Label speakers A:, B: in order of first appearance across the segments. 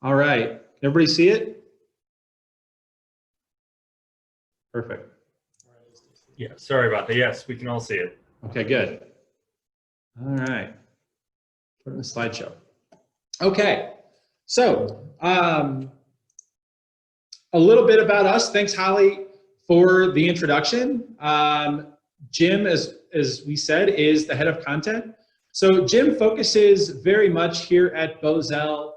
A: All right, everybody see it? Perfect.
B: Yeah, sorry about that. Yes, we can all see it.
A: Okay, good. All right, put it in the slideshow. Okay, so a little bit about us. Thanks, Holly, for the introduction. Jim, as we said, is the head of content. So Jim focuses very much here at Bozell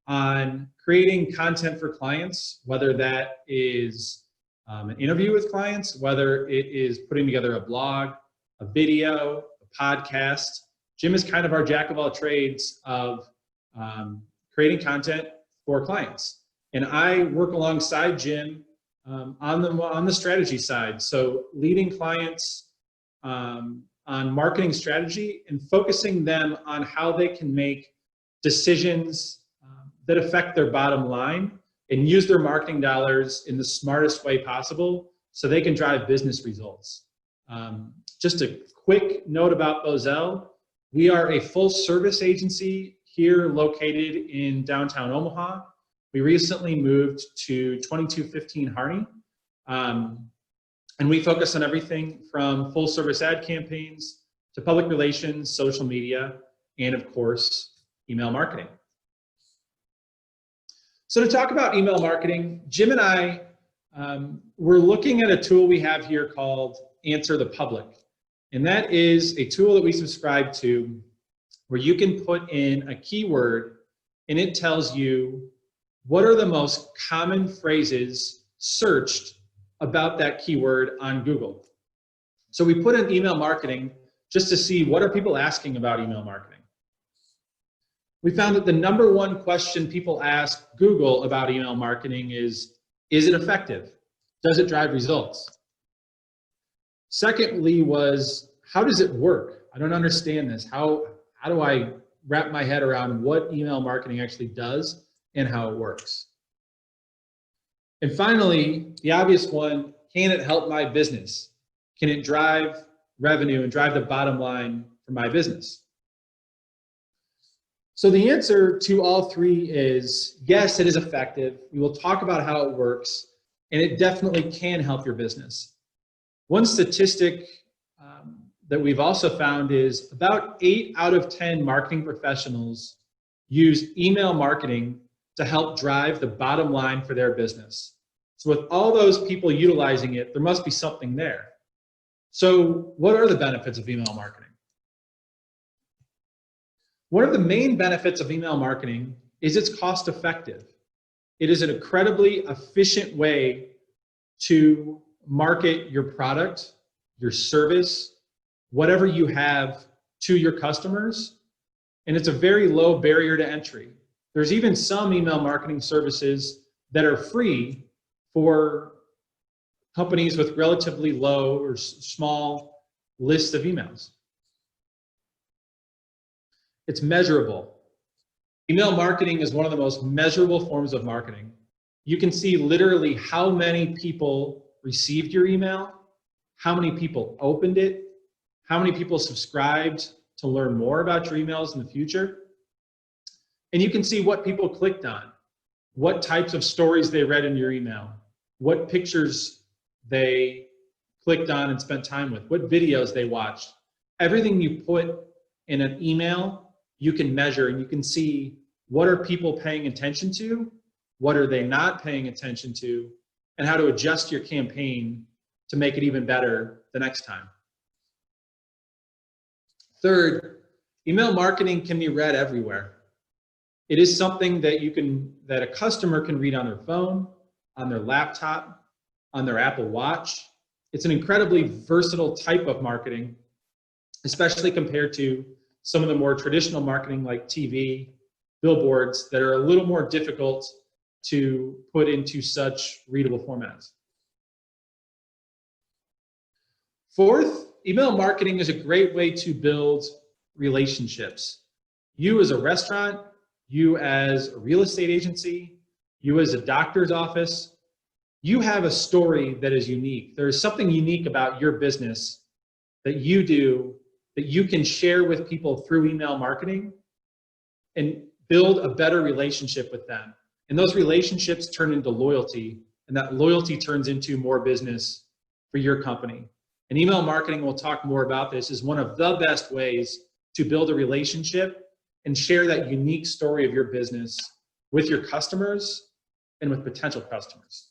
A: on creating content for clients, whether that is an interview with clients, whether it is putting together a blog, a video, a podcast. Jim is kind of our jack of all trades of creating content for clients. And I work alongside Jim on the strategy side. So leading clients on marketing strategy and focusing them on how they can make decisions that affect their bottom line and use their marketing dollars in the smartest way possible so they can drive business results. Just a quick note about Bozell. We are a full service agency here located in downtown Omaha. We recently moved to 2215 Harney. And we focus on everything from full service ad campaigns to public relations, social media, and of course, email marketing. So to talk about email marketing, Jim and I, we're looking at a tool we have here called Answer the Public. And that is a tool that we subscribe to where you can put in a keyword and it tells you what are the most common phrases searched about that keyword on Google. So we put in email marketing just to see what are people asking about email marketing. We found that the #1 question people ask Google about email marketing is it effective? Does it drive results? Secondly was, how does it work? I don't understand this. How do I wrap my head around what email marketing actually does and how it works? And finally, the obvious one, can it help my business? Can it drive revenue and drive the bottom line for my business? So the answer to all three is yes, it is effective. We will talk about how it works, and it definitely can help your business. One statistic that we've also found is about 8 out of 10 marketing professionals use email marketing to help drive the bottom line for their business. So with all those people utilizing it, there must be something there. So what are the benefits of email marketing? One of the main benefits of email marketing is it's cost effective. It is an incredibly efficient way to market your product, your service, whatever you have to your customers, and it's a very low barrier to entry. There's even some email marketing services that are free for companies with relatively low or small lists of emails. It's measurable. Email marketing is one of the most measurable forms of marketing. You can see literally how many people received your email, how many people opened it, how many people subscribed to learn more about your emails in the future. And you can see what people clicked on, what types of stories they read in your email, what pictures they clicked on and spent time with, what videos they watched. Everything you put in an email, you can measure and you can see what are people paying attention to, what are they not paying attention to, and how to adjust your campaign to make it even better the next time. Third, email marketing can be read everywhere. It is something that that a customer can read on their phone, on their laptop, on their Apple Watch. It's an incredibly versatile type of marketing, especially compared to some of the more traditional marketing like TV, billboards that are a little more difficult to put into such readable formats. Fourth, email marketing is a great way to build relationships. You as a restaurant, you as a real estate agency, you as a doctor's office, you have a story that is unique. There is something unique about your business that you do that you can share with people through email marketing and build a better relationship with them. And those relationships turn into loyalty, and that loyalty turns into more business for your company. And email marketing, we'll talk more about this, is one of the best ways to build a relationship and share that unique story of your business with your customers and with potential customers.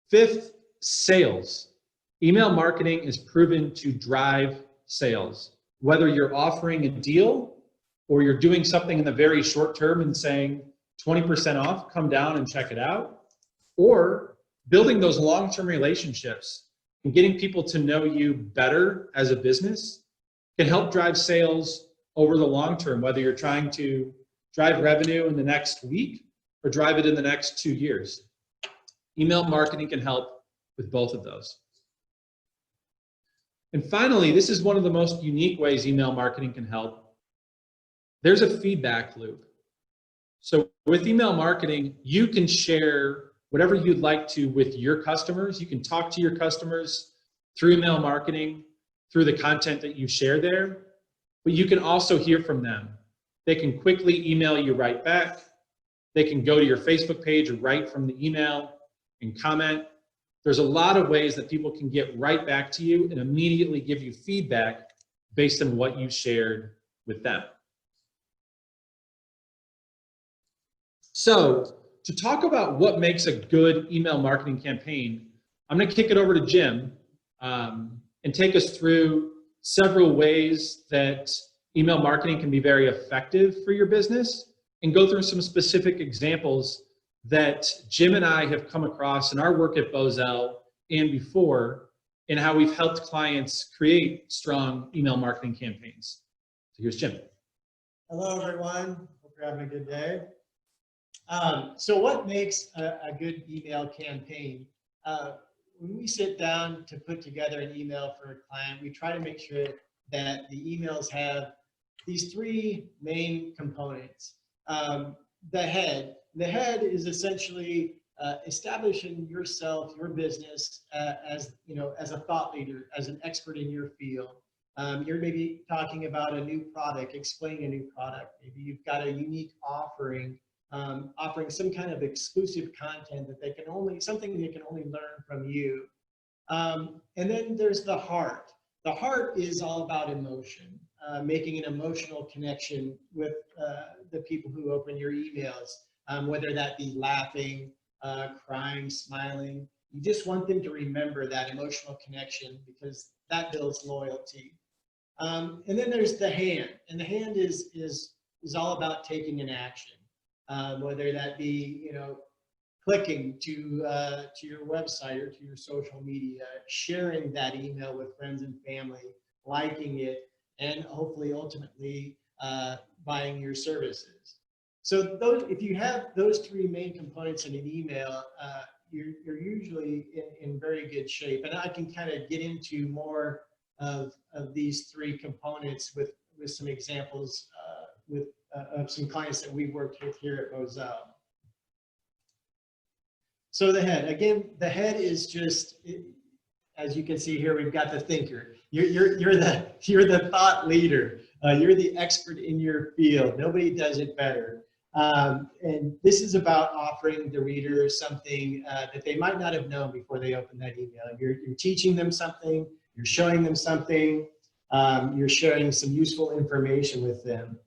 A: Fifth, sales. Email marketing is proven to drive sales. Whether you're offering a deal or you're doing something in the very short term and saying 20% off, come down and check it out, or building those long-term relationships and getting people to know you better as a business can help drive sales over the long term, whether you're trying to drive revenue in the next week or drive it in the next 2 years. Email marketing can help with both of those. And finally, this is one of the most unique ways email marketing can help. There's a feedback loop. So with email marketing, you can share whatever you'd like to with your customers. You can talk to your customers through email marketing, through the content that you share there, but you can also hear from them. They can quickly email you right back. They can go to your Facebook page or write from the email and comment. There's a lot of ways that people can get right back to you and immediately give you feedback based on what you shared with them. So to talk about what makes a good email marketing campaign, I'm going to kick it over to Jim and take us through several ways that email marketing can be very effective for your business and go through some specific examples that Jim and I have come across in our work at Bozell and before, and how we've helped clients create strong email marketing campaigns. So here's Jim.
C: Hello, everyone. Hope you're having a good day. So what makes a good email campaign? When we sit down to put together an email for a client, we try to make sure that the emails have these three main components. The head is essentially establishing yourself, your business, as a thought leader, as an expert in your field. You're maybe talking about a new product, explaining a new product. Maybe you've got a unique offering, offering some kind of exclusive content that something they can only learn from you. And then there's the heart. The heart is all about emotion, making an emotional connection with the people who open your emails, whether that be laughing, crying, smiling. You just want them to remember that emotional connection because that builds loyalty. And then there's the hand, and the hand is all about taking an action, whether that be clicking to your website or to your social media, sharing that email with friends and family, liking it, and hopefully ultimately buying your services. So if you have those three main components in an email, you're usually in very good shape. And I can kind of get into more of these three components with some examples of some clients that we've worked with here at Bozell. So the head, again, the head is just, as you can see here, we've got the thinker. You're the thought leader. You're the expert in your field. Nobody does it better. And this is about offering the reader something that they might not have known before they open that email. You're teaching them something. You're showing them something. You're sharing some useful information with them.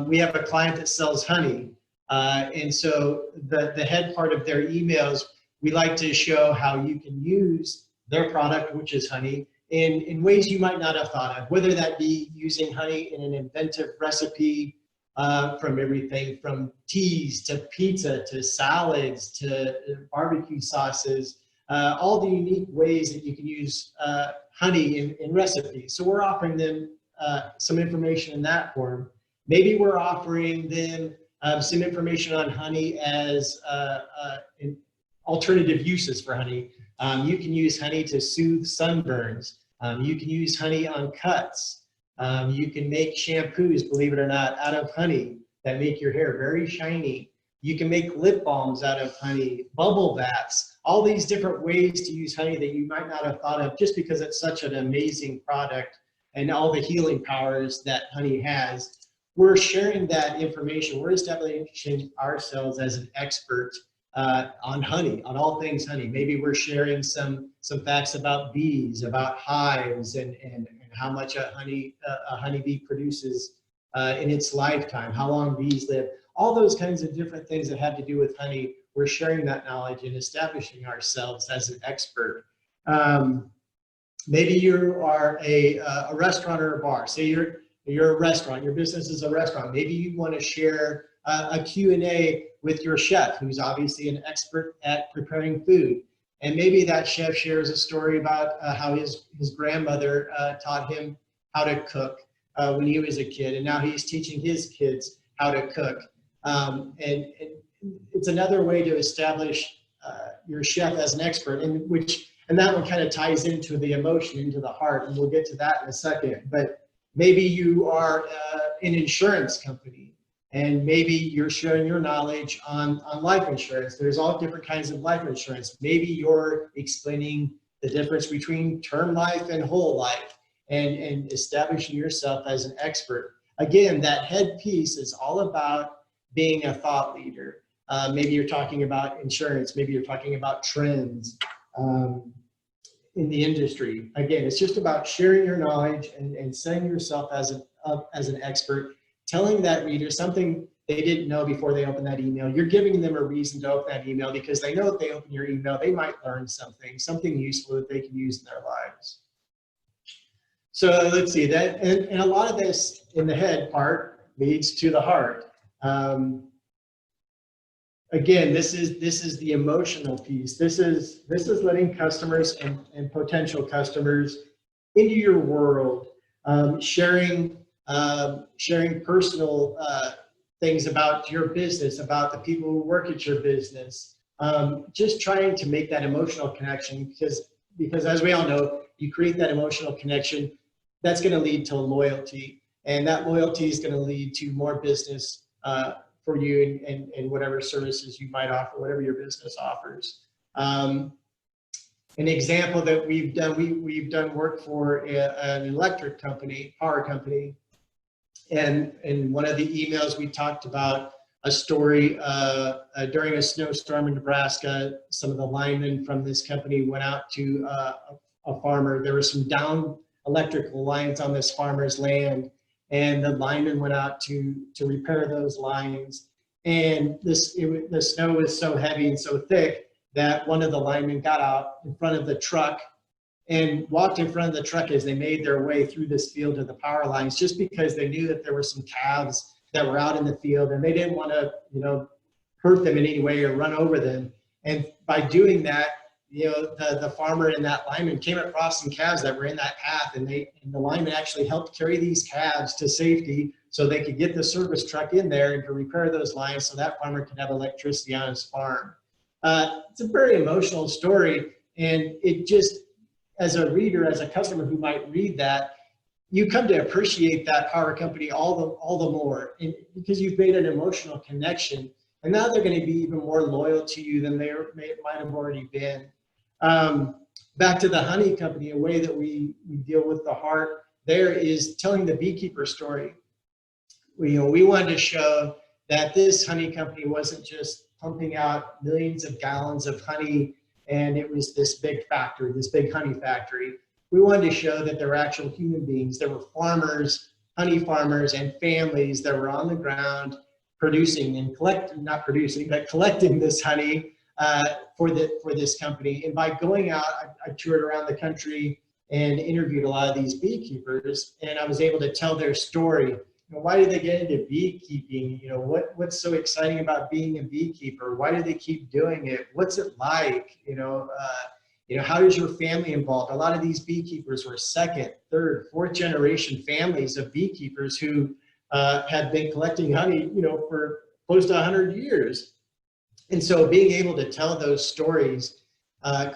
C: We have a client that sells honey. And so the head part of their emails, we like to show how you can use their product, which is honey, in ways you might not have thought of, whether that be using honey in an inventive recipe, from everything from teas to pizza to salads to barbecue sauces, all the unique ways that you can use honey in recipes. So we're offering them some information in that form. Maybe we're offering them some information on honey as alternative uses for honey. You can use honey to soothe sunburns. You can use honey on cuts. You can make shampoos, believe it or not, out of honey that make your hair very shiny. You can make lip balms out of honey, bubble baths, all these different ways to use honey that you might not have thought of just because it's such an amazing product and all the healing powers that honey has. we're sharing that information. We're establishing ourselves as an expert on honey, on all things honey. Maybe we're sharing some facts about bees, about hives, and how much a honeybee produces in its lifetime, how long bees live, all those kinds of different things that have to do with honey. We're sharing that knowledge and establishing ourselves as an expert. Maybe you are a restaurant or a bar. Say you're a restaurant, your business is a restaurant. Maybe you want to share a Q&A with your chef, who's obviously an expert at preparing food. And maybe that chef shares a story about how his grandmother taught him how to cook when he was a kid, and now he's teaching his kids how to cook. And it's another way to establish your chef as an expert, and that one kind of ties into the emotion, into the heart, and we'll get to that in a second. But maybe you are an insurance company, and maybe you're sharing your knowledge on life insurance. There's all different kinds of life insurance. Maybe you're explaining the difference between term life and whole life, and establishing yourself as an expert. Again, that head piece is all about being a thought leader. Maybe you're talking about insurance. Maybe you're talking about trends in the industry. Again, it's just about sharing your knowledge and setting yourself as an expert, telling that reader something they didn't know before they open that email. You're giving them a reason to open that email because they know if they open your email, they might learn something useful that they can use in their lives. So let's see that, and a lot of this in the head part leads to the heart. Again, this is the emotional piece. This is letting customers and potential customers into your world, sharing personal things about your business, about the people who work at your business. Just trying to make that emotional connection because as we all know, you create that emotional connection, that's going to lead to loyalty, and that loyalty is going to lead to more business for you and whatever services you might offer, whatever your business offers. An example that we've done work for an electric company, power company, and in one of the emails we talked about a story during a snowstorm in Nebraska. Some of the linemen from this company went out to a farmer. There were some down electrical lines on this farmer's land, and the linemen went out to repair those lines. And the snow was so heavy and so thick that one of the linemen got out in front of the truck and walked in front of the truck as they made their way through this field to the power lines, just because they knew that there were some calves that were out in the field, and they didn't want to, hurt them in any way or run over them. And by doing that, the farmer and that lineman came across some calves that were in that path, and the lineman actually helped carry these calves to safety so they could get the service truck in there and to repair those lines so that farmer could have electricity on his farm. It's a very emotional story, and it just, as a reader, as a customer who might read that, you come to appreciate that power company all the more, and because you've made an emotional connection, and now they're going to be even more loyal to you than they might have already been. Back to the honey company, a way that we deal with the heart there is telling the beekeeper story. We wanted to show that this honey company wasn't just pumping out millions of gallons of honey and it was this big factory, this big honey factory. We wanted to show that there were actual human beings. There were farmers, honey farmers, and families that were on the ground producing and collecting this honey for this company. And by going out, I toured around the country and interviewed a lot of these beekeepers, and I was able to tell their story. Why did they get into beekeeping? What's so exciting about being a beekeeper? Why do they keep doing it? What's it like? How is your family involved? A lot of these beekeepers were second, third, fourth generation families of beekeepers who had been collecting honey, for close to 100 years. And so being able to tell those stories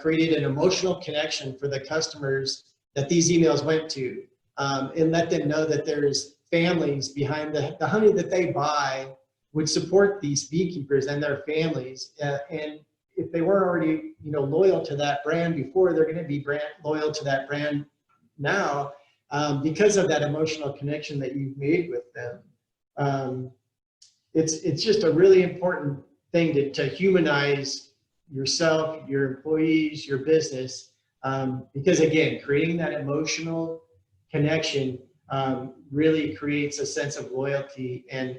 C: created an emotional connection for the customers that these emails went to, and let them know that there's families behind the honey that they buy would support these beekeepers and their families. And if they weren't already, loyal to that brand before, they're going to be loyal to that brand now because of that emotional connection that you've made with them. it's just a really important thing to humanize yourself, your employees, your business, because again, creating that emotional connection really creates a sense of loyalty and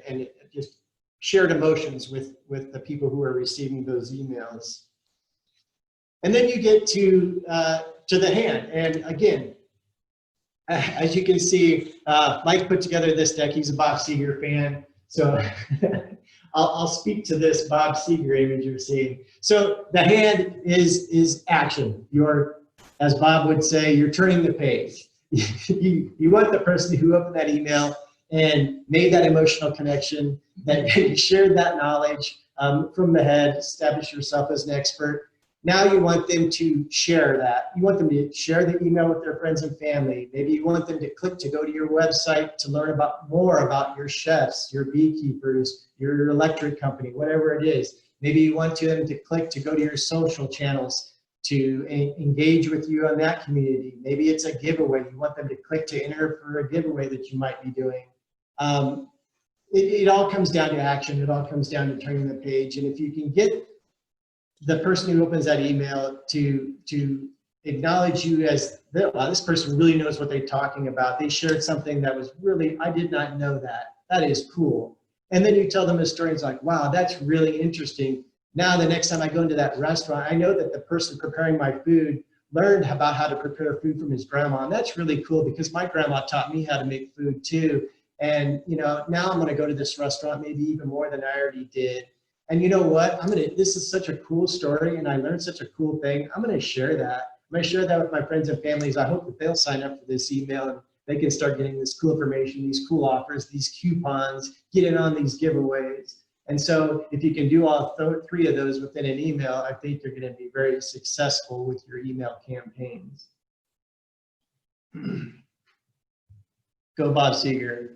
C: just shared emotions with the people who are receiving those emails. And then you get to the hand, and again, as you can see, Mike put together this deck. He's a Bob Seger fan, so I'll speak to this Bob Seger image you're seeing. So the hand is action. You're, as Bob would say, you're turning the page. You want the person who opened that email and made that emotional connection, that you shared that knowledge from the head, establish yourself as an expert. Now you want them to share that. You want them to share the email with their friends and family. Maybe you want them to click to go to your website to learn more about your chefs, your beekeepers, your electric company, whatever it is. Maybe you want them to click to go to your social channels to engage with you on that community. Maybe it's a giveaway. You want them to click to enter for a giveaway that you might be doing. It all comes down to action. It all comes down to turning the page. And if you can get the person who opens that email to acknowledge you as, wow, this person really knows what they're talking about. They shared something that was really, I did not know that. That is cool. And then you tell them a story. It's like, wow, that's really interesting. Now the next time I go into that restaurant, I know that the person preparing my food learned about how to prepare food from his grandma. And that's really cool because my grandma taught me how to make food too. And now I'm going to go to this restaurant maybe even more than I already did. And you know what? This is such a cool story and I learned such a cool thing. I'm going to share that. I'm going to share that with my friends and families. I hope that they'll sign up for this email and they can start getting this cool information, these cool offers, these coupons, get in on these giveaways. And so if you can do all three of those within an email, I think you're going to be very successful with your email campaigns. Go Bob Seger.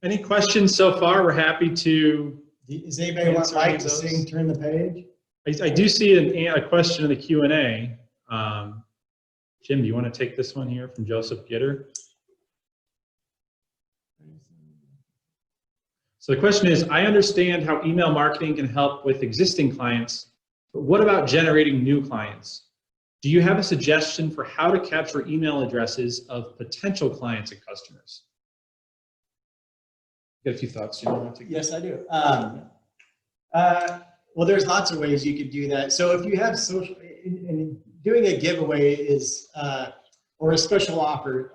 A: Any questions so far? We're happy to.
C: Does anybody want Mike to sing Turn the Page?
A: I do see a question in the Q&A. Jim, do you want to take this one here from Joseph Gitter? So the question is, I understand how email marketing can help with existing clients, but what about generating new clients? Do you have a suggestion for how to capture email addresses of potential clients and customers? Got a few thoughts, Jim?
C: Yes, I do. Well, there's lots of ways you could do that. So if you have social, and doing a giveaway is, or a special offer,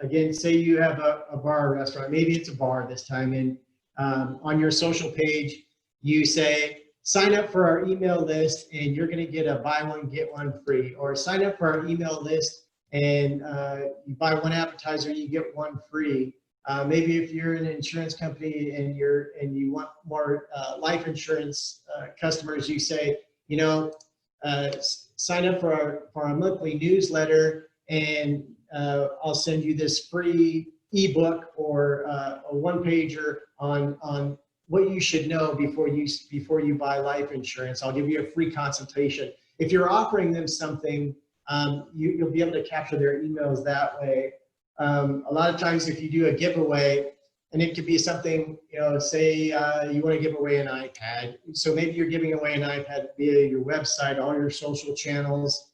C: again, say you have a bar or restaurant, maybe it's a bar this time, and on your social page, you say, sign up for our email list and you're going to get a buy one, get one free, or sign up for our email list and you buy one appetizer, you get one free. Maybe if you're an insurance company and you want more life insurance customers, you say, sign up for our monthly newsletter and I'll send you this free ebook or a one pager on what you should know before you buy life insurance. I'll give you a free consultation. If you're offering them something, you'll be able to capture their emails that way. A lot of times if you do a giveaway, and it could be something, say you want to give away an iPad. So maybe you're giving away an iPad via your website, all your social channels.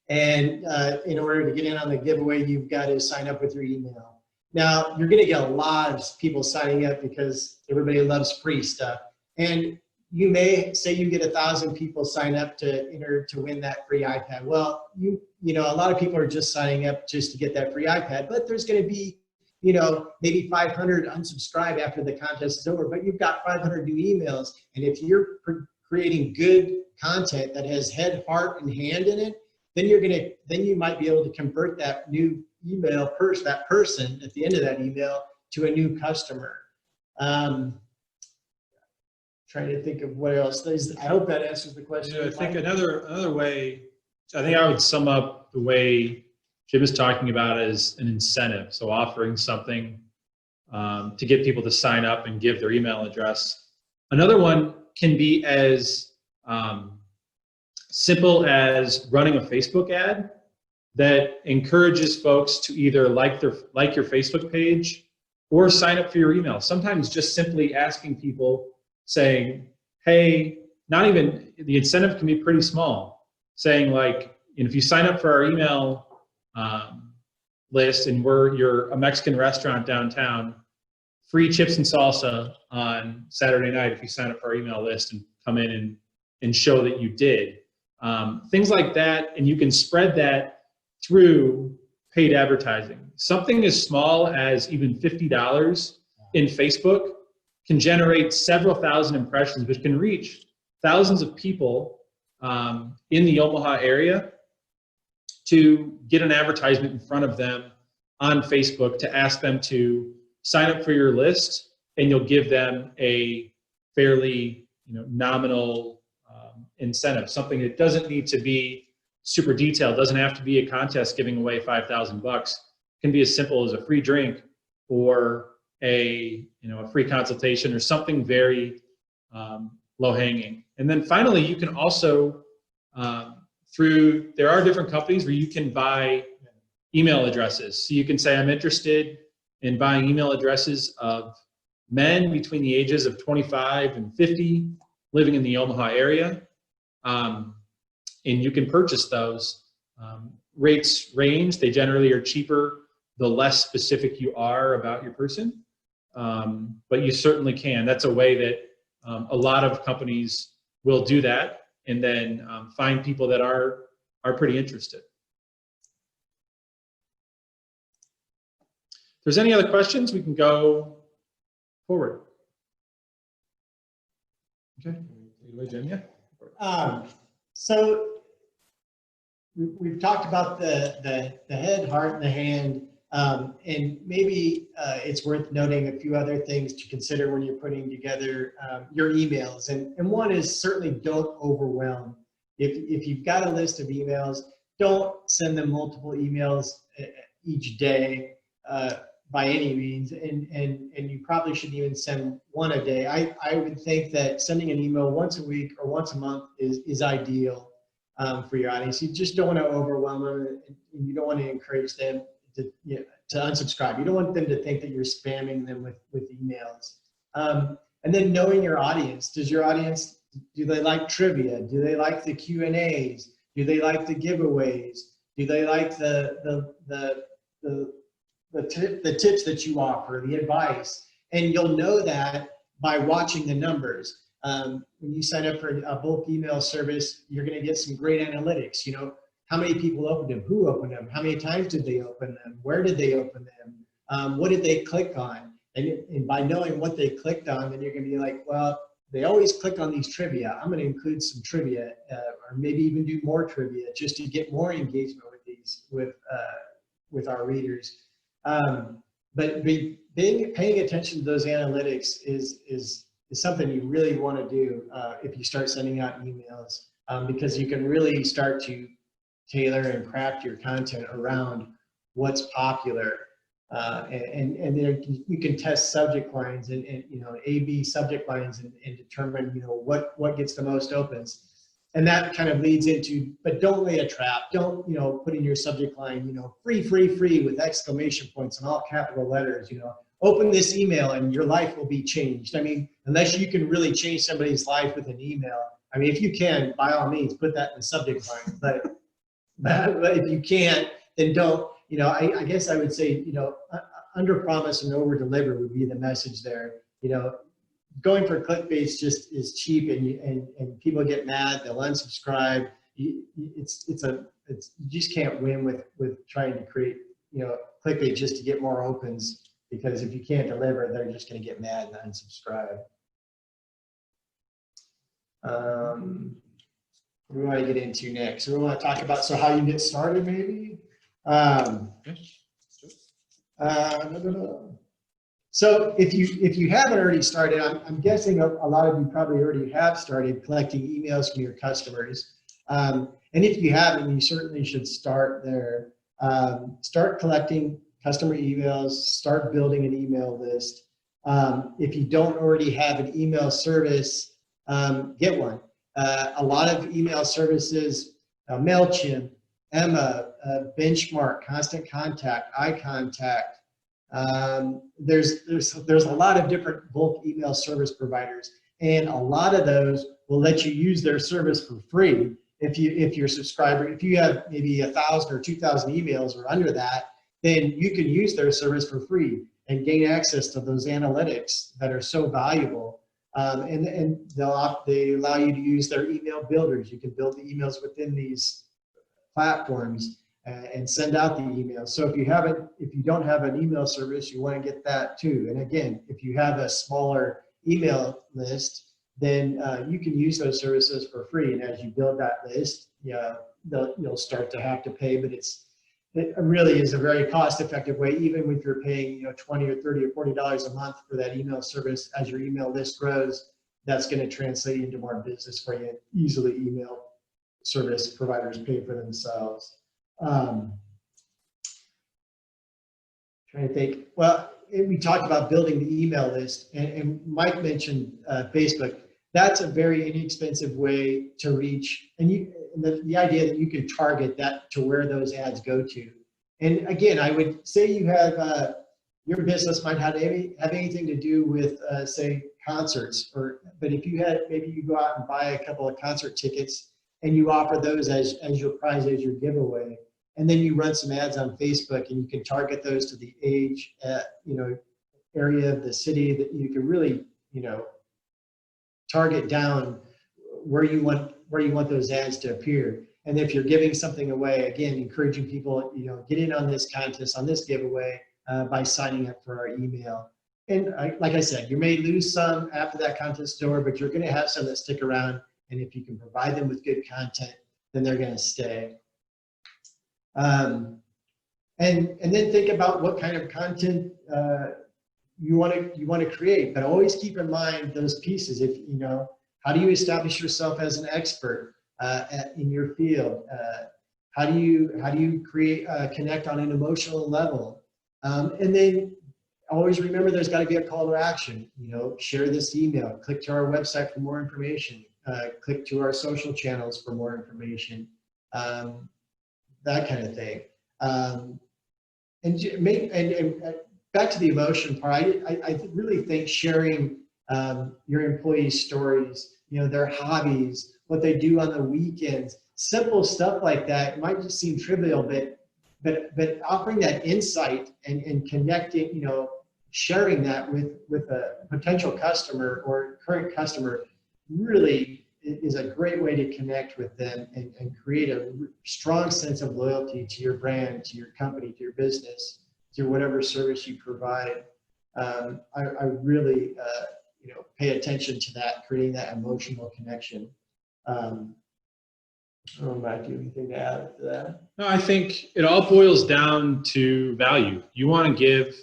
C: And in order to get in on the giveaway, you've got to sign up with your email. Now, you're going to get a lot of people signing up because everybody loves free stuff. And you may say you get 1,000 people sign up to enter to win that free iPad. Well, a lot of people are just signing up just to get that free iPad, but there's going to be, maybe 500 unsubscribe after the contest is over, but you've got 500 new emails. And if you're creating good content that has head, heart, and hand in it, then you might be able to convert that new email that person at the end of that email to a new customer. Trying to think of what else. I hope that answers the question.
A: I think another way, I think I would sum up the way Jim is talking about as an incentive. So offering something to get people to sign up and give their email address. Another one can be as simple as running a Facebook ad that encourages folks to either like your Facebook page or sign up for your email. Sometimes just simply asking people, saying, hey, not even, the incentive can be pretty small, saying like, if you sign up for our email list and you're a Mexican restaurant downtown, free chips and salsa on Saturday night if you sign up for our email list and come in and show that you did. Things like that, and you can spread that through paid advertising. Something as small as even $50 in Facebook can generate several thousand impressions, which can reach thousands of people in the Omaha area to get an advertisement in front of them on Facebook to ask them to sign up for your list, and you'll give them a fairly nominal incentive, something that doesn't need to be super detailed, doesn't have to be a contest giving away $5,000. It can be as simple as a free drink or a free consultation or something very low hanging. And then finally, you can also there are different companies where you can buy email addresses. So you can say, I'm interested in buying email addresses of men between the ages of 25 and 50 living in the Omaha area. And you can purchase those. Rates range. They generally are cheaper the less specific you are about your person. But you certainly can. That's a way that a lot of companies will do that, and then find people that are pretty interested. If there's any other questions, we can go forward. Okay, take it away, Jim. Yeah.
C: So we've talked about the head, heart, and the hand, and maybe it's worth noting a few other things to consider when you're putting together your emails. And one is certainly don't overwhelm. If you've got a list of emails, don't send them multiple emails each day by any means, and you probably shouldn't even send one a day. I would think that sending an email once a week or once a month is ideal for your audience. You just don't want to overwhelm them, and you don't want to encourage them to unsubscribe. You don't want them to think that you're spamming them with emails. And then knowing your audience. Does your audience, do they like trivia? Do they like the Q&As? Do they like the giveaways? Do they like the tips that you offer, the advice? And you'll know that by watching the numbers. When you sign up for a bulk email service, you're going to get some great analytics. How many people opened them? Who opened them? How many times did they open them? Where did they open them? What did they click on? And by knowing what they clicked on, then you're going to be like, well, they always click on these trivia. I'm going to include some trivia, or maybe even do more trivia just to get more engagement with our readers. But paying attention to those analytics is something you really want to do if you start sending out emails, because you can really start to tailor and craft your content around what's popular, and then you can test subject lines and A/B subject lines and determine what gets the most opens. And that kind of leads into, but don't lay a trap. Don't put in your subject line free with exclamation points and all capital letters. Open this email and your life will be changed. I mean, unless you can really change somebody's life with an email. I mean, if you can, by all means, put that in the subject line. But if you can't, then don't. I guess I would say under promise and over deliver would be the message there. Going for clickbait just is cheap, and people get mad. They'll unsubscribe. You just can't win with trying to create clickbait just to get more opens, because if you can't deliver, they're just going to get mad and unsubscribe. What do we want to get into next? We want to talk about how you get started, maybe. So if you haven't already started, I'm guessing a lot of you probably already have started collecting emails from your customers. And if you haven't, you certainly should start there. Start collecting customer emails, start building an email list. If you don't already have an email service, get one. A lot of email services, MailChimp, Emma, Benchmark, Constant Contact, iContact, There's a lot of different bulk email service providers, and a lot of those will let you use their service for free. If you're a subscriber, if you have maybe 1,000 or 2,000 emails or under that, then you can use their service for free and gain access to those analytics that are so valuable. And they allow you to use their email builders. You can build the emails within these platforms and send out the emails. So if you don't have an email service, you want to get that too. And again, if you have a smaller email list, then you can use those services for free. And as you build that list, you'll start to have to pay, but it really is a very cost-effective way, even if you're paying $20 or $30 or $40 a month for that email service. As your email list grows, that's going to translate into more business for you. Easily email service providers pay for themselves. Trying to think. Well, we talked about building the email list, and Mike mentioned Facebook. That's a very inexpensive way to reach, and the idea that you can target that to where those ads go to. And again, I would say you have your business might have anything to do with say concerts, but if you had, maybe you go out and buy a couple of concert tickets and you offer those as your prize, as your giveaway, and then you run some ads on Facebook, and you can target those to the age, area of the city that you can really, target down where you want those ads to appear. And if you're giving something away, again, encouraging people, get in on this contest, on this giveaway by signing up for our email. And like I said, you may lose some after that contest over, but you're going to have some that stick around. And if you can provide them with good content, then they're going to stay. And then think about what kind of content you want to create, but always keep in mind those pieces. If how do you establish yourself as an expert in your field? How do you create connect on an emotional level? And then always remember, there's got to be a call to action. Share this email, click to our website for more information, click to our social channels for more information, that kind of thing. And back to the emotion part, I really think sharing your employees' stories, their hobbies, what they do on the weekends, simple stuff like that might just seem trivial, but offering that insight and connecting, sharing that with a potential customer or current customer really is a great way to connect with them and create a strong sense of loyalty to your brand, to your company, to your business, to whatever service you provide. I really, pay attention to that, creating that emotional connection. I don't know, Mike, do you have anything to add to that?
A: No, I think it all boils down to value. You want to give,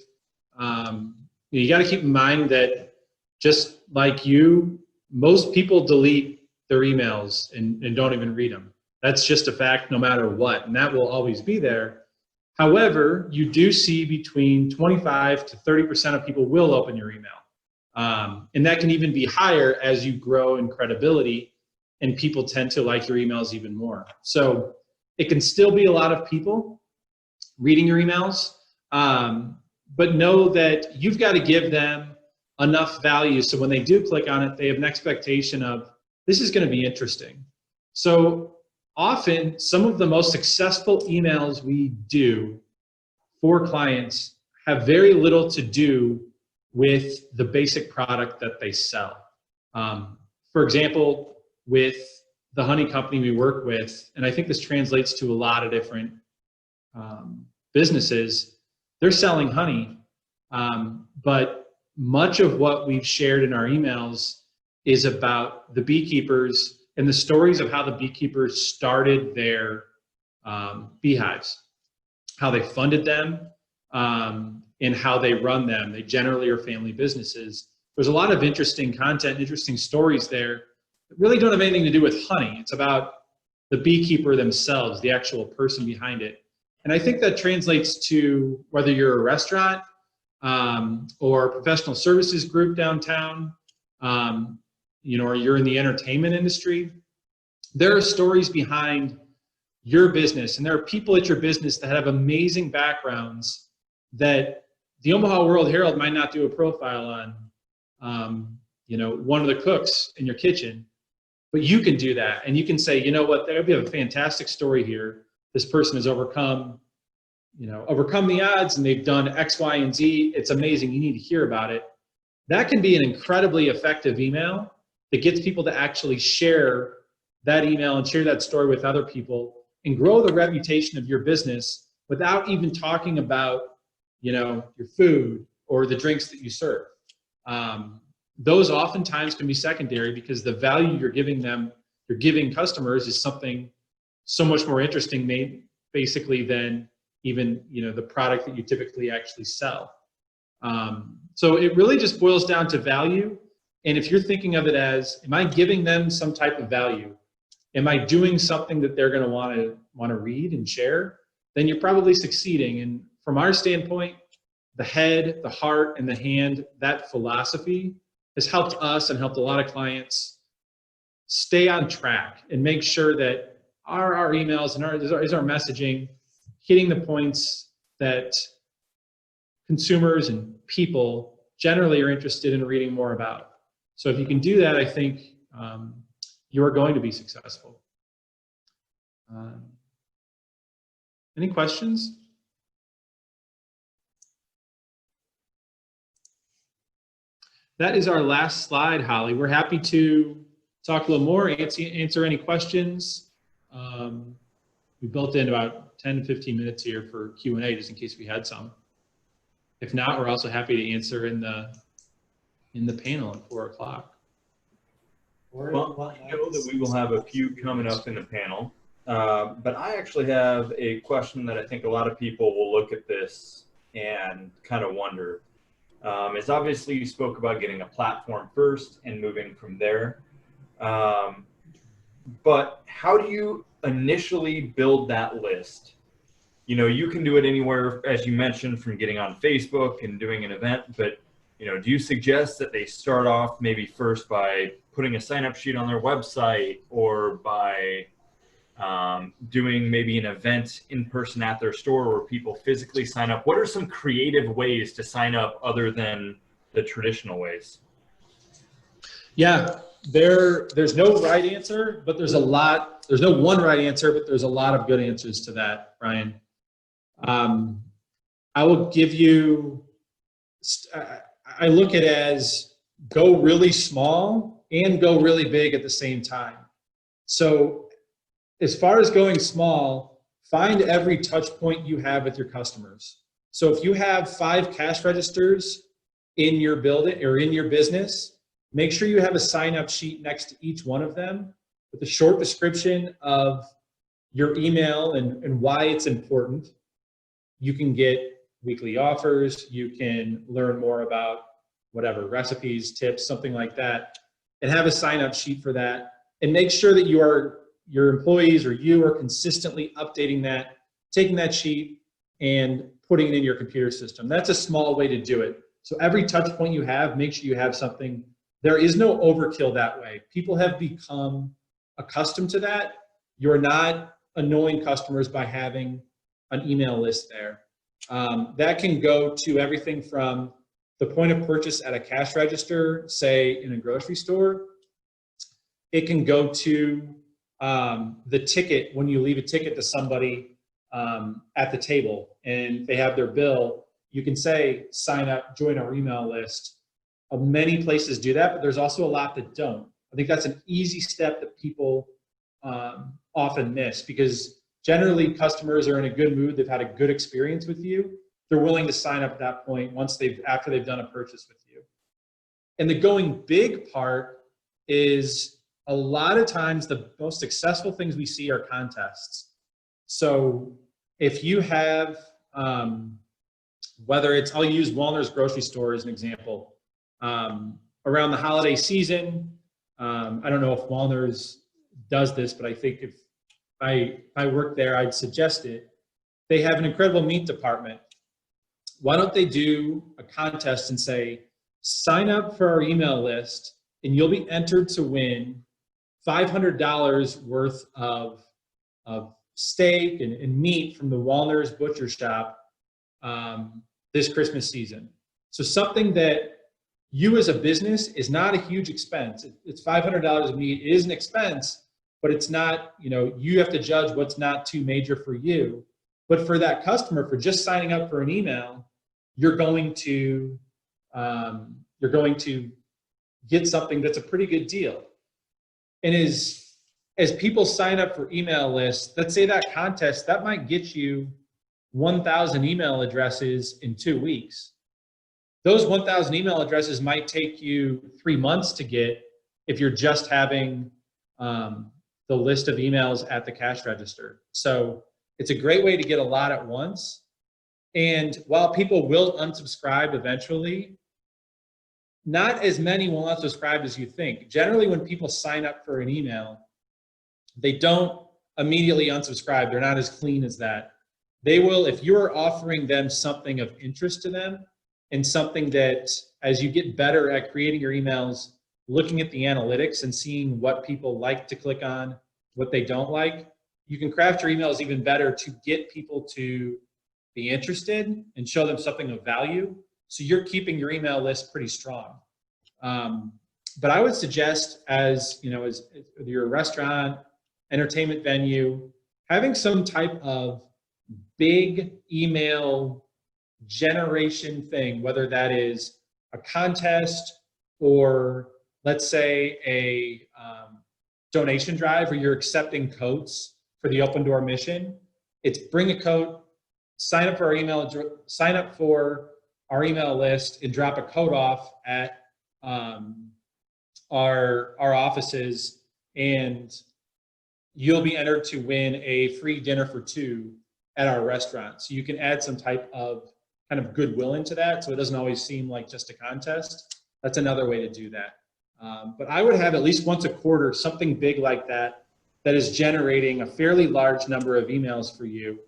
A: you got to keep in mind that just like you, most people delete their emails and don't even read them. That's just a fact no matter what, and that will always be there. However, you do see between 25 to 30% of people will open your email. And that can even be higher as you grow in credibility and people tend to like your emails even more. So it can still be a lot of people reading your emails, but know that you've got to give them enough value so when they do click on it, they have an expectation of, this is going to be interesting. So often, some of the most successful emails we do for clients have very little to do with the basic product that they sell. For example, with the honey company we work with, and I think this translates to a lot of different businesses, they're selling honey, but much of what we've shared in our emails is about the beekeepers and the stories of how the beekeepers started their beehives, how they funded them, and how they run them. They generally are family businesses. There's a lot of interesting content, interesting stories there that really don't have anything to do with honey. It's about the beekeeper themselves, the actual person behind it. And I think that translates to whether you're a restaurant or a professional services group downtown, or you're in the entertainment industry. There are stories behind your business, and there are people at your business that have amazing backgrounds that the Omaha World Herald might not do a profile on, you know, one of the cooks in your kitchen, but you can do that. And you can say, you know what, there we have a fantastic story here. This person has overcome the odds, and they've done X, Y, and Z. It's amazing. You need to hear about it. That can be an incredibly effective email that gets people to actually share that email and share that story with other people and grow the reputation of your business without even talking about, you know, your food or the drinks that you serve. Those oftentimes can be secondary because the value you're giving customers is something so much more interesting, basically, than even, you know, the product that you typically actually sell. So it really just boils down to value. And if you're thinking of it as, am I giving them some type of value? Am I doing something that they're going to want to read and share? Then you're probably succeeding. And from our standpoint, the head, the heart, and the hand, that philosophy has helped us and helped a lot of clients stay on track and make sure that our emails and our messaging hitting the points that consumers and people generally are interested in reading more about. So if you can do that, I think you are going to be successful. Any questions? That is our last slide, Holly. We're happy to talk a little more, answer any questions. We built in about 10 to 15 minutes here for Q&A, just in case we had some. If not, we're also happy to answer in the panel at 4 o'clock.
B: Well, I know that we will have a few coming up in the panel, but I actually have a question that I think a lot of people will look at this and kind of wonder. Is obviously you spoke about getting a platform first and moving from there. But how do you initially build that list? You know, you can do it anywhere, as you mentioned, from getting on Facebook and doing an event, but, you know, do you suggest that they start off maybe first by putting a sign-up sheet on their website, or by doing maybe an event in person at their store where people physically sign up? What are some creative ways to sign up other than the traditional ways?
A: Yeah, there's no right answer, but there's no one right answer, but there's a lot of good answers to that, Brian. I will give you, I look at it as go really small and go really big at the same time. So as far as going small, find every touch point you have with your customers. So if you have 5 cash registers in your building or in your business, make sure you have a sign-up sheet next to each one of them with a short description of your email and why it's important. You can get weekly offers. You can learn more about whatever, recipes, tips, something like that, and have a sign-up sheet for that. And make sure that your employees or you are consistently updating that, taking that sheet and putting it in your computer system. That's a small way to do it. So every touch point you have, make sure you have something. There is no overkill that way. People have become accustomed to that. You're not annoying customers by having an email list there. That can go to everything from the point of purchase at a cash register, say in a grocery store. It can go to the ticket, when you leave a ticket to somebody at the table and they have their bill, you can say, sign up, join our email list. Many places do that, but there's also a lot that don't. I think that's an easy step that people often miss, because generally customers are in a good mood. They've had a good experience with you. They're willing to sign up at that point after they've done a purchase with you. And the going big part is, a lot of times the most successful things we see are contests. So if you have, whether it's, I'll use Walner's grocery store as an example. Around the holiday season, I don't know if Walner's does this, but I think if I worked there, I'd suggest it. They have an incredible meat department. Why don't they do a contest and say, sign up for our email list and you'll be entered to win $500 worth of steak and meat from the Walner's butcher shop this Christmas season. So something that you as a business is not a huge expense. It's $500 a meet. It is an expense, but it's not, you have to judge what's not too major for you. But for that customer, for just signing up for an email, you're going to get something that's a pretty good deal. And as people sign up for email lists, let's say that contest, that might get you 1,000 email addresses in 2 weeks. Those 1,000 email addresses might take you 3 months to get if you're just having the list of emails at the cash register. So it's a great way to get a lot at once. And while people will unsubscribe eventually, not as many will unsubscribe as you think. Generally, when people sign up for an email, they don't immediately unsubscribe. They're not as clean as that. They will, if you're offering them something of interest to them, and something that, as you get better at creating your emails, looking at the analytics and seeing what people like to click on, what they don't like, you can craft your emails even better to get people to be interested and show them something of value. So you're keeping your email list pretty strong. But I would suggest, as you're a restaurant, entertainment venue, having some type of big email generation thing, whether that is a contest or, let's say, a donation drive where you're accepting codes for the Open Door mission. It's bring a code, sign up for our email list, and drop a code off at our offices, and you'll be entered to win a free dinner for 2 at our restaurant. So you can add some type of kind of goodwill into that, so it doesn't always seem like just a contest. That's another way to do that. But I would have at least once a quarter something big like that that is generating a fairly large number of emails for you.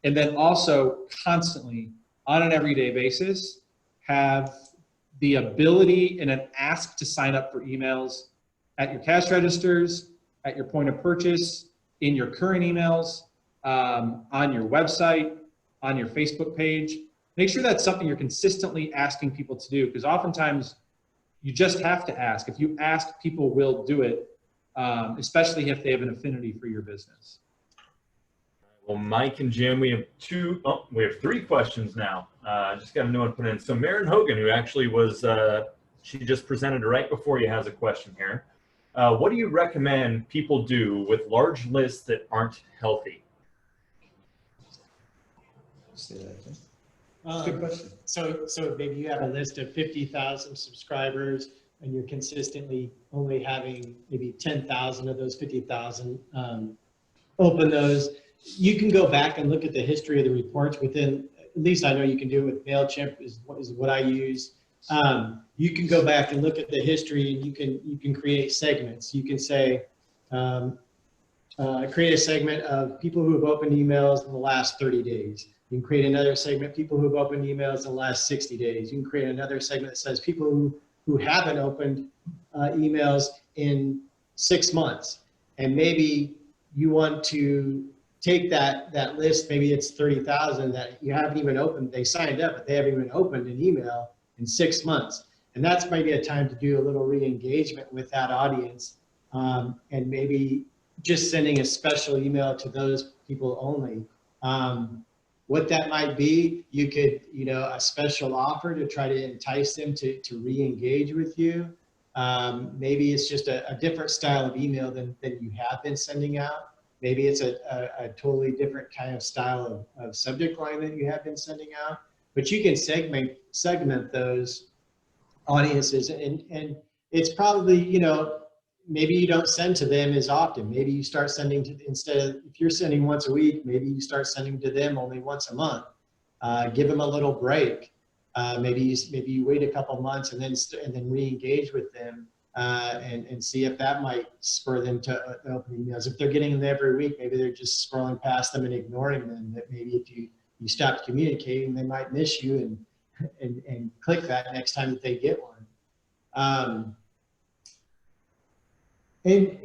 A: And then also constantly, on an everyday basis, have the ability and an ask to sign up for emails at your cash registers, at your point of purchase, in your current emails, on your website, on your Facebook page. Make sure that's something you're consistently asking people to do, because oftentimes you just have to ask. If you ask, people will do it, especially if they have an affinity for your business.
B: Well, Mike and Jim, we have 3 questions now. Just got a new one put in. So Maren Hogan, who actually was, she just presented right before you, has a question here. What do you recommend people do with large lists that aren't healthy?
A: Say that again.
C: Good question. So maybe you have a list of 50,000 subscribers, and you're consistently only having maybe 10,000 of those 50,000 open those. You can go back and look at the history of the reports within, at least I know you can do it with MailChimp is what I use. You can go back and look at the history, and you can create segments. You can say, create a segment of people who have opened emails in the last 30 days. You can create another segment, people who have opened emails in the last 60 days. You can create another segment that says people who haven't opened emails in 6 months. And maybe you want to take that list, maybe it's 30,000 that you haven't even opened, they signed up, but they haven't even opened an email in 6 months. And that's maybe a time to do a little re-engagement with that audience, and maybe just sending a special email to those people only. What that might be, you could, a special offer to try to entice them to re-engage with you. Maybe it's just a different style of email than you have been sending out. Maybe it's a totally different kind of style of subject line that you have been sending out. But you can segment those audiences, and it's probably, maybe you don't send to them as often. Maybe you start sending to, instead of, if you're sending once a week, maybe you start sending to them only once a month. Give them a little break. Maybe you wait a couple months and then re-engage with them, and see if that might spur them to open emails. If they're getting them every week, maybe they're just scrolling past them and ignoring them. That maybe if you stop communicating, they might miss you and click that next time that they get one. And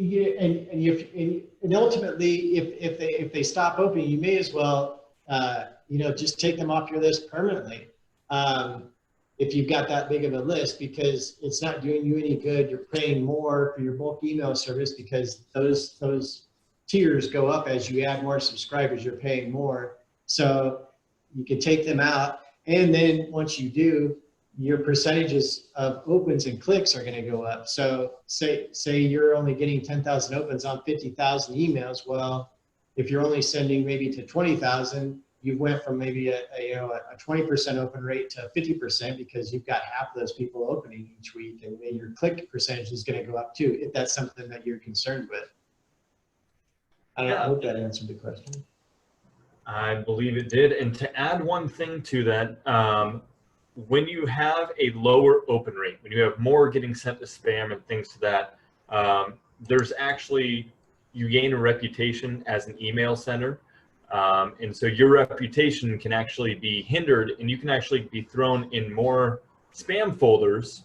C: ultimately, if they stop opening, you may as well just take them off your list permanently. if you've got that big of a list, because it's not doing you any good. You're paying more for your bulk email service because those tiers go up as you add more subscribers. You're paying more, so you can take them out, and then once you do, your percentages of opens and clicks are going to go up. So say you're only getting 10,000 opens on 50,000 emails. Well, if you're only sending maybe to 20,000, you went from maybe a 20% open rate to 50% because you've got half of those people opening each week, and then your click percentage is going to go up too, if that's something that you're concerned with. I hope that answered the question.
B: I believe it did. And to add one thing to that, when you have a lower open rate, when you have more getting sent to spam and things to that, there's actually, you gain a reputation as an email sender. And so your reputation can actually be hindered, and you can actually be thrown in more spam folders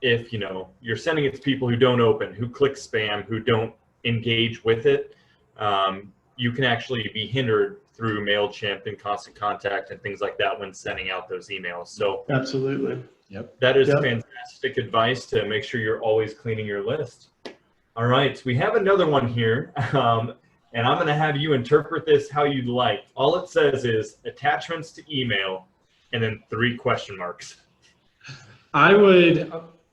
B: if you're sending it to people who don't open, who click spam, who don't engage with it. You can actually be hindered through MailChimp and Constant Contact and things like that when sending out those emails. So
C: absolutely,
A: yep,
B: that is fantastic advice to make sure you're always cleaning your list. All right, we have another one here, and I'm going to have you interpret this how you'd like. All it says is attachments to email, and then 3 question marks.
A: I'll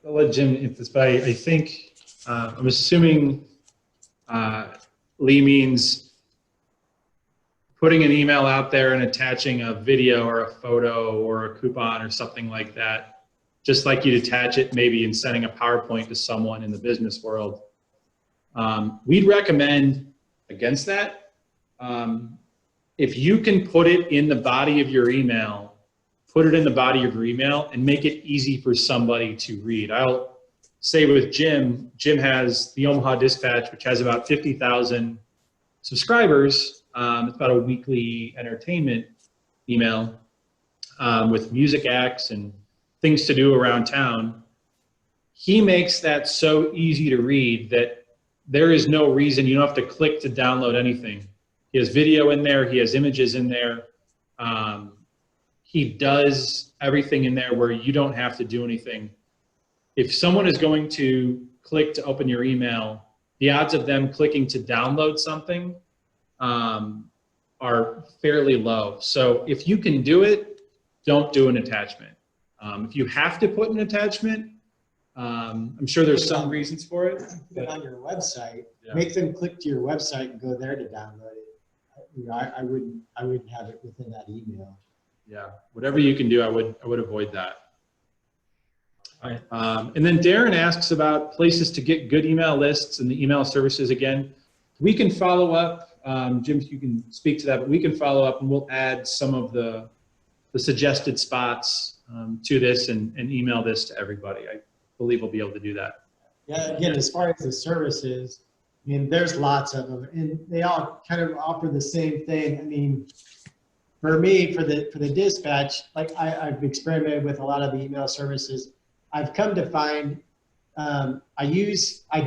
A: let Jim hit this, but I think I'm assuming Lee means putting an email out there and attaching a video or a photo or a coupon or something like that, just like you'd attach it maybe in sending a PowerPoint to someone in the business world. We'd recommend against that. If you can put it in the body of your email, put it in the body of your email and make it easy for somebody to read. I'll say with Jim has the Omaha Dispatch, which has about 50,000 subscribers. It's about a weekly entertainment email with music acts and things to do around town. He makes that so easy to read that there is no reason you don't have to click to download anything. He has video in there. He has images in there. He does everything in there where you don't have to do anything. If someone is going to click to open your email, the odds of them clicking to download something are fairly low. So if you can do it, don't do an attachment. If you have to put an attachment, I'm sure there's some reasons for it.
C: Put it on your website, make them click to your website and go there to download it. I wouldn't have it within that email.
A: Yeah, whatever you can do, I would avoid that. And then Darren asks about places to get good email lists and the email services again. We can follow up. Jim, you can speak to that, but we can follow up and we'll add some of the suggested spots to this and email this to everybody. I believe we'll be able to do that.
C: Yeah, again, as far as the services, I mean, there's lots of them, and they all kind of offer the same thing. I mean, for me, for the dispatch, like I've experimented with a lot of the email services. I've come to find I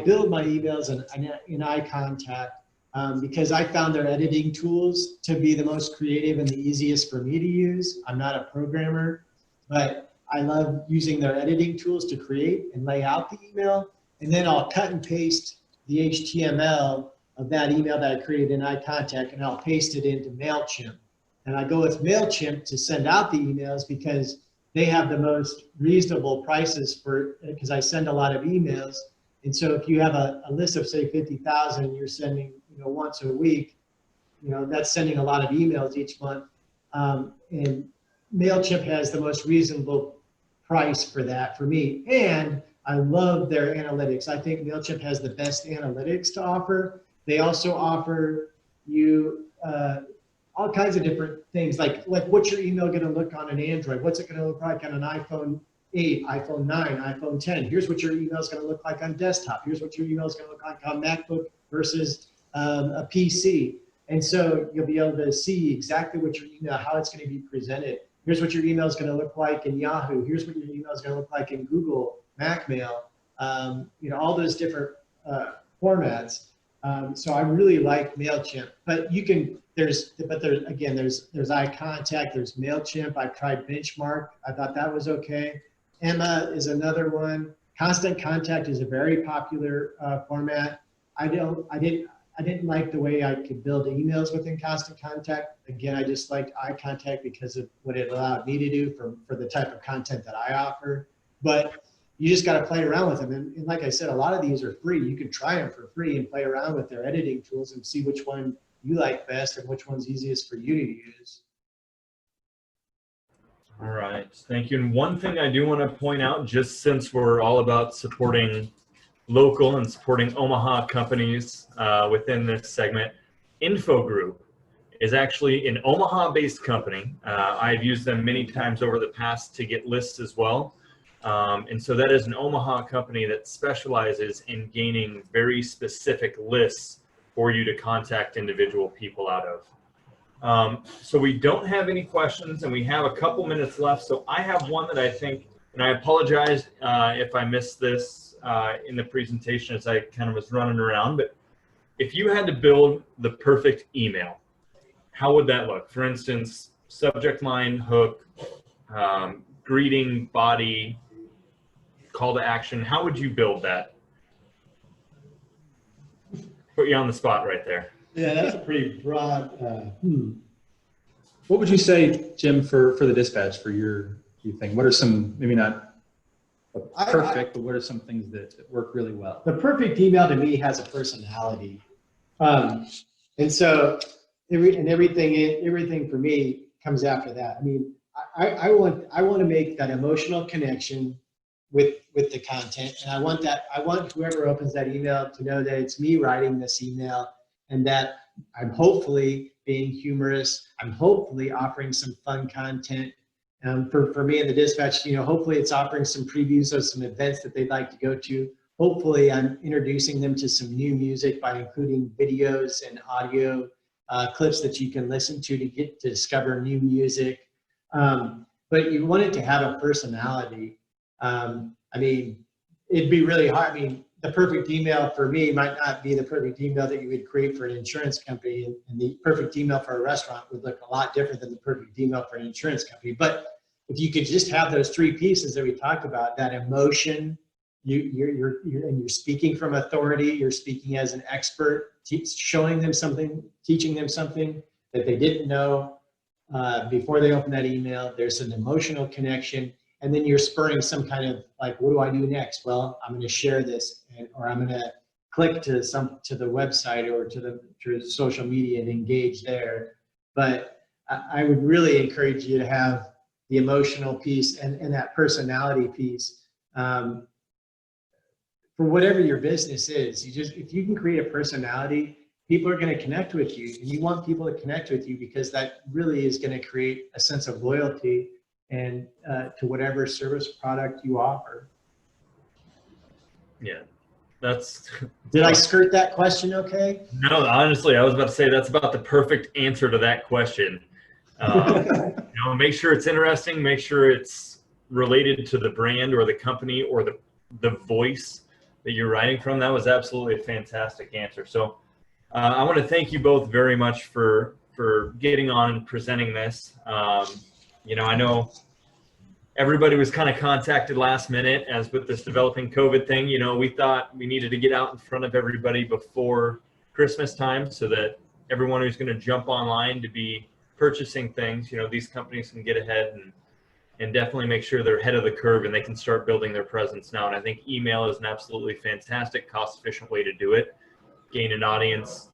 C: build my emails in iContact because I found their editing tools to be the most creative and the easiest for me to use. I'm not a programmer, but I love using their editing tools to create and lay out the email. And then I'll cut and paste the HTML of that email that I created in iContact, and I'll paste it into MailChimp. And I go with MailChimp to send out the emails because they have the most reasonable prices because I send a lot of emails. And so if you have a list of say 50,000 and you're sending once a week, that's sending a lot of emails each month. And MailChimp has the most reasonable price for that for me. And I love their analytics. I think MailChimp has the best analytics to offer. They also offer you all kinds of different things, like what's your email going to look on an Android? What's it going to look like on an iPhone 8, iPhone 9, iPhone 10? Here's what your email is going to look like on desktop. Here's what your email is going to look like on MacBook versus a PC. And so you'll be able to see exactly what your email, how it's going to be presented. Here's what your email is going to look like in Yahoo. Here's what your email is going to look like in Google, MacMail, all those different formats. So I really like MailChimp, but again, there's eye contact, there's MailChimp. I've tried Benchmark. I thought that was okay. Emma is another one. Constant Contact is a very popular format. I didn't like the way I could build emails within Constant Contact. Again, I just liked eye contact because of what it allowed me to do for the type of content that I offer. But you just got to play around with them. And like I said, a lot of these are free. You can try them for free and play around with their editing tools and see which one you like best and which one's easiest for you to use.
B: All right, thank you. And one thing I do want to point out, just since we're all about supporting local and supporting Omaha companies within this segment, Info Group is actually an Omaha-based company. I've used them many times over the past to get lists as well. And so that is an Omaha company that specializes in gaining very specific lists for you to contact individual people out of. So we don't have any questions and we have a couple minutes left. So I have one that I think, and I apologize if I missed this in the presentation as I kind of was running around, but if you had to build the perfect email, how would that look? For instance, subject line, hook, greeting, body, call to action. How would you build that? Put you on the spot right there.
C: Yeah, that's a pretty broad.
A: What would you say, Jim, for the dispatch for your thing? What are some, maybe not perfect, but what are some things that work really well?
C: The perfect email to me has a personality. And so everything for me comes after that. I mean, I want to make that emotional connection with the content. And I want whoever opens that email to know that it's me writing this email and that I'm hopefully being humorous. I'm hopefully offering some fun content. For me in the dispatch, hopefully it's offering some previews of some events that they'd like to go to. Hopefully I'm introducing them to some new music by including videos and audio clips that you can listen to get to discover new music. But you want it to have a personality. I mean, it'd be really hard. I mean, the perfect email for me might not be the perfect email that you would create for an insurance company, and the perfect email for a restaurant would look a lot different than the perfect email for an insurance company. But if you could just have those three pieces that we talked about, that emotion, you're speaking from authority, you're speaking as an expert, showing them something, teaching them something that they didn't know before they open that email. There's an emotional connection. And then you're spurring some kind of like, what do I do next? Well, I'm going to share this, or I'm going to click to the website or to social media and engage there. But I would really encourage you to have the emotional piece and that personality piece for whatever your business is. If you can create a personality, people are going to connect with you, and you want people to connect with you because that really is going to create a sense of loyalty and to whatever service product you offer.
B: Yeah, that's.
C: Did I skirt that question okay?
B: No, honestly, I was about to say that's about the perfect answer to that question. Make sure it's interesting, make sure it's related to the brand or the company or the voice that you're writing from. That was absolutely a fantastic answer. So I want to thank you both very much for getting on and presenting this. I know everybody was kind of contacted last minute as with this developing COVID thing. We thought we needed to get out in front of everybody before Christmas time so that everyone who's going to jump online to be purchasing things, these companies can get ahead and definitely make sure they're ahead of the curve and they can start building their presence now. And I think email is an absolutely fantastic, cost-efficient way to do it. Gain an audience